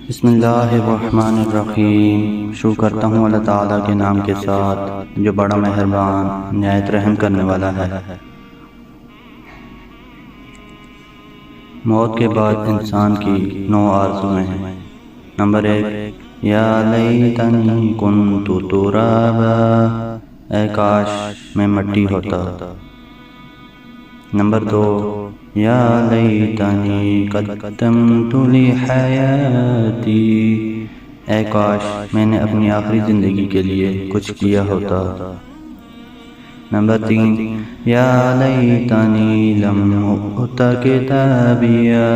بسم اللہ الرحمن الرحیم۔ شروع کرتا ہوں اللہ تعالیٰ کے نام کے ساتھ جو بڑا مہربان نہایت رحم کرنے والا ہے۔ موت کے بعد انسان کی 9 آرزویں ہیں۔ نمبر 1، یا لیتنی کنت ترابا، اے کاش میں مٹی ہوتا۔ نمبر 2، یا لیتنی قدمت لحیاتی، اے کاش میں نے اپنی آخری زندگی کے لیے کچھ کیا ہوتا۔ نمبر 3، یا لیتنی لم اؤت کتابیا،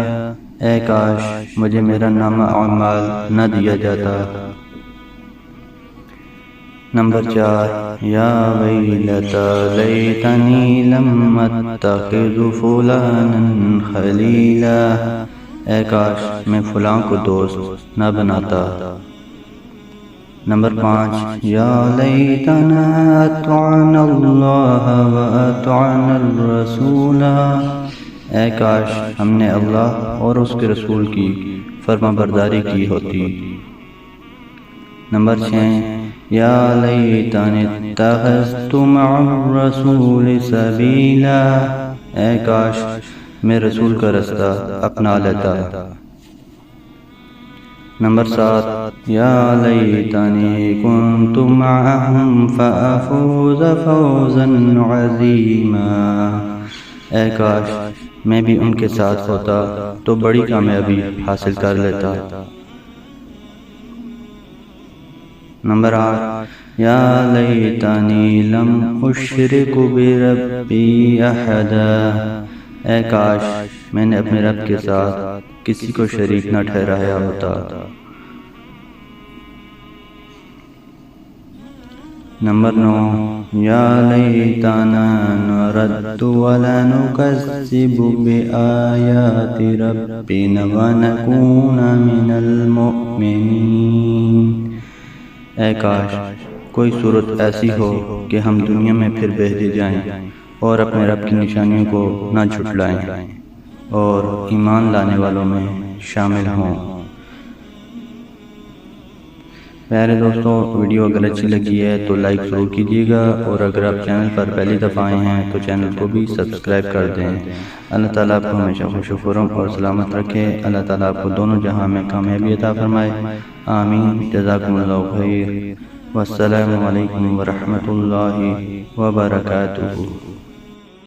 اے کاش مجھے میرا نامہ اعمال نہ دیا جاتا۔ نمبر 4، یا ویلتی لیتنی لم اتخذ فلانا خلیلا، اے کاش میں فلاں کو دوست نہ بناتا۔ نمبر 5، یا لیتنا اطعنا اللہ واطعنا الرسول، اے کاش ہم نے اللہ اور اس کے رسول کی فرما برداری کی ہوتی۔ نمبر 6، یا لیتنی اتخذت مع الرسول سبیلا، اے کاش میں رسول کا رستہ اپنا لیتا۔ نمبر 7، یا لیتنی کنت معهم فافوز فوزا عظیما، اے کاش میں بھی ان کے ساتھ ہوتا تو بڑی کامیابی حاصل کر لیتا۔ نمبر 8، یا لیتنی لم اشرک بربی احدا، اے کاش میں نے اپنے رب کے ساتھ کسی کو شریک نہ ٹھہرایا ہوتا۔ نمبر 9، یا لیتنا نرد ولا نکذب بآیات ربنا ونکون من المؤمنین، اے کاش کوئی صورت ایسی ہو کہ ہم دنیا میں پھر بہتے جائیں اور اپنے رب کی نشانیوں کو نہ جھٹلائیں اور ایمان لانے والوں میں شامل ہوں۔ پیارے دوستوں، ویڈیو اگر اچھی لگی ہے تو لائک ضرور کیجیے گا، اور اگر آپ چینل پر پہلی دفعہ آئے ہیں تو چینل کو بھی سبسکرائب کر دیں۔ اللہ تعالیٰ آپ کو ہمیشہ خوش و خرم اور سلامت رکھے۔ اللہ تعالیٰ آپ کو دونوں جہاں میں کامیابی عطا فرمائے، آمین۔ جزاکم اللہ خیر، والسلام علیکم ورحمۃ اللہ وبرکاتہ۔